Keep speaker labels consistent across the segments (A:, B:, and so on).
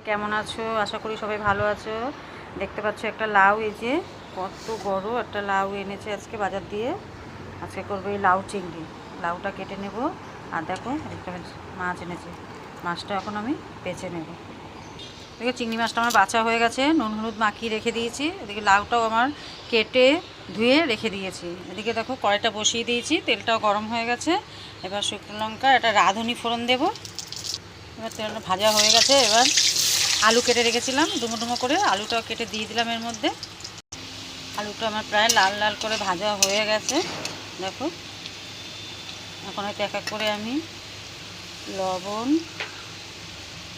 A: কেমন আছো? আশা করি সবাই ভালো আছো। দেখতে পাচ্ছ একটা লাউ, এই যে কত বড় একটা লাউ এনেছে আজকে বাজার দিয়ে। আজকে করবো এই লাউ চিংড়ি। লাউটা কেটে নেব। আর দেখো একটা মাছ এনেছে, মাছটা এখন আমি বেছে নেব। দেখো চিংড়ি মাছটা আমার বাছা হয়ে গেছে, নুন হলুদ মাখিয়ে রেখে দিয়েছি। এদিকে লাউটাও আমার কেটে ধুয়ে রেখে দিয়েছি। এদিকে দেখো কড়াইটা বসিয়ে দিয়েছি, তেলটাও গরম হয়ে গেছে। এবার শুকনো লঙ্কা একটা রাঁধুনি ফোড়ন দেবো। এবার তেলটা ভাজা হয়ে গেছে। এবার আলু কেটে রেখেছিলাম ডুমো ডুমো করে, আলুটাও কেটে দিয়ে দিলাম এর মধ্যে। আলুটা আমার প্রায় লাল লাল করে ভাজা হয়ে গেছে। দেখো এখন হয়তো এক এক করে আমি লবণ,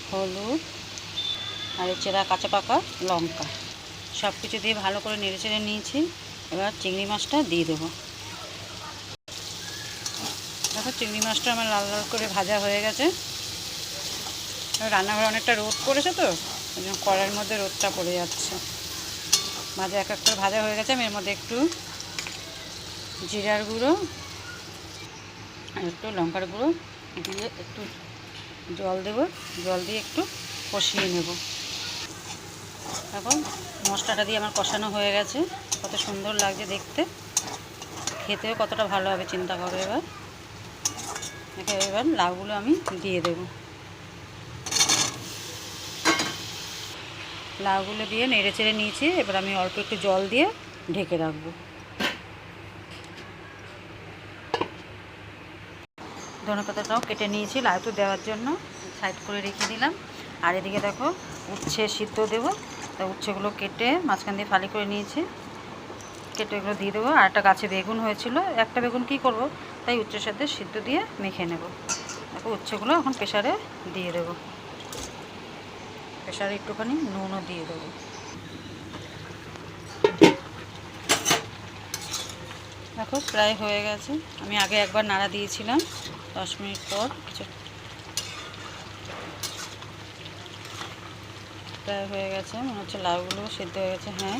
A: হলুদ আর চেরা কাঁচা পাকা লঙ্কা সব কিছু দিয়ে ভালো করে নেড়ে চেড়ে নিয়েছি। এবার চিংড়ি মাছটা দিয়ে দেবো। দেখো চিংড়ি মাছটা আমার লাল লাল করে ভাজা হয়ে গেছে। রান্নাঘরে অনেকটা রোদ পড়েছে তো, কড়াইয়ের মধ্যে রোদটা পড়ে যাচ্ছে। ভাজা এক এক করে ভাজা হয়ে গেছে। আমি এর মধ্যে একটু জিরার গুঁড়ো আর একটু লঙ্কার গুঁড়ো দিয়ে একটু জল দেব। জল দিয়ে একটু কষিয়ে নেব। এখন মশলাটা দিয়ে আমার কষানো হয়ে গেছে। কত সুন্দর লাগছে দেখতে, খেতেও কতটা ভালো হবে চিন্তা করো। এবার লাউগুলো আমি দিয়ে দেব। লাউগুলো দিয়ে নেড়ে চেড়ে নিয়েছি। এবার আমি অল্প একটু জল দিয়ে ঢেকে রাখবো। ধনেপাতাটাও কেটে নিয়েছি লাউতে দেওয়ার জন্য, সাইড করে রেখে দিলাম। আর এদিকে দেখো উচ্ছে সিদ্ধ দেবো। তা উচ্ছেগুলো কেটে মাঝখান দিয়ে ফালি করে নিয়েছি, কেটে এগুলো দিয়ে দেবো। আর একটা গাছে বেগুন হয়েছিল, একটা বেগুন কি করব, তাই উচ্ছের সাথে সিদ্ধ দিয়ে মেখে নেব। দেখো উচ্ছেগুলো এখন প্রেশারে দিয়ে দেবো। প্রেশারে একটুখানি নুনও দিয়ে দেবো। দেখো প্রায় হয়ে গেছে। আমি আগে একবার নাড়া দিয়েছিলাম, 10 মিনিট পর প্রায় হয়ে গেছে। মনে হচ্ছে লাউগুলো সেদ্ধ হয়ে গেছে। হ্যাঁ,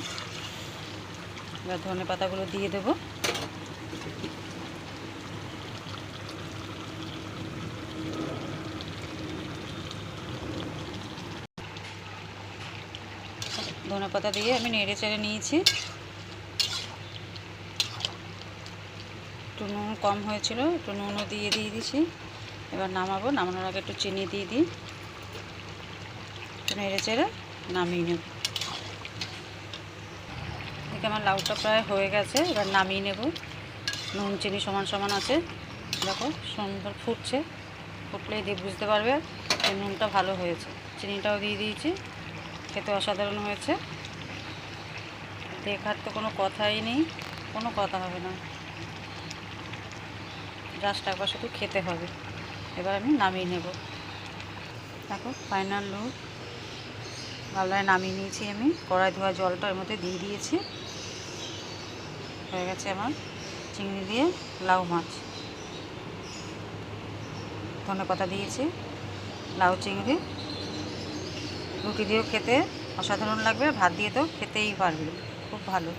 A: এবার ধনে পাতাগুলো দিয়ে দেবো। ধনে পাতা দিয়ে আমি নেড়ে চেড়ে নিয়েছি। একটু নুন কম হয়েছিল, একটু নুনও দিয়ে দিয়েছি। এবার নামাবো। নামানোর আগে একটু চিনি দিয়ে দিই, একটু নেড়ে চেড়ে নামিয়ে নেব। দেখে আমার লাউটা প্রায় হয়ে গেছে। এবার নামিয়ে নেব। নুন চিনি সমান সমান আছে। দেখো সুন্দর ফুটছে, ফুটলেই দিয়ে বুঝতে পারবে যে নুনটা ভালো হয়েছে। চিনিটাও দিয়ে দিয়েছি। খেতে অসাধারণ হয়েছে। দেখার তো কোনো কথাই নেই, কোনো কথা হবে না, জাস্ট একবার শুধু খেতে হবে। এবার আমি নামিয়ে নেব। দেখো ফাইনাল লুক। গামলায় নামিয়ে নিয়েছি আমি। কড়াই ধোয়া জলটা এর মধ্যে দিয়ে দিয়েছি। হয়ে গেছে আমার চিংড়ি দিয়ে লাউ মাছ। ধনেপাতা দিয়েছি। লাউ চিংড়ি রুটি দিয়েও খেতে অসাধারণ লাগবে, ভাত দিয়ে তো খেতেই পারবে, খুব ভালো।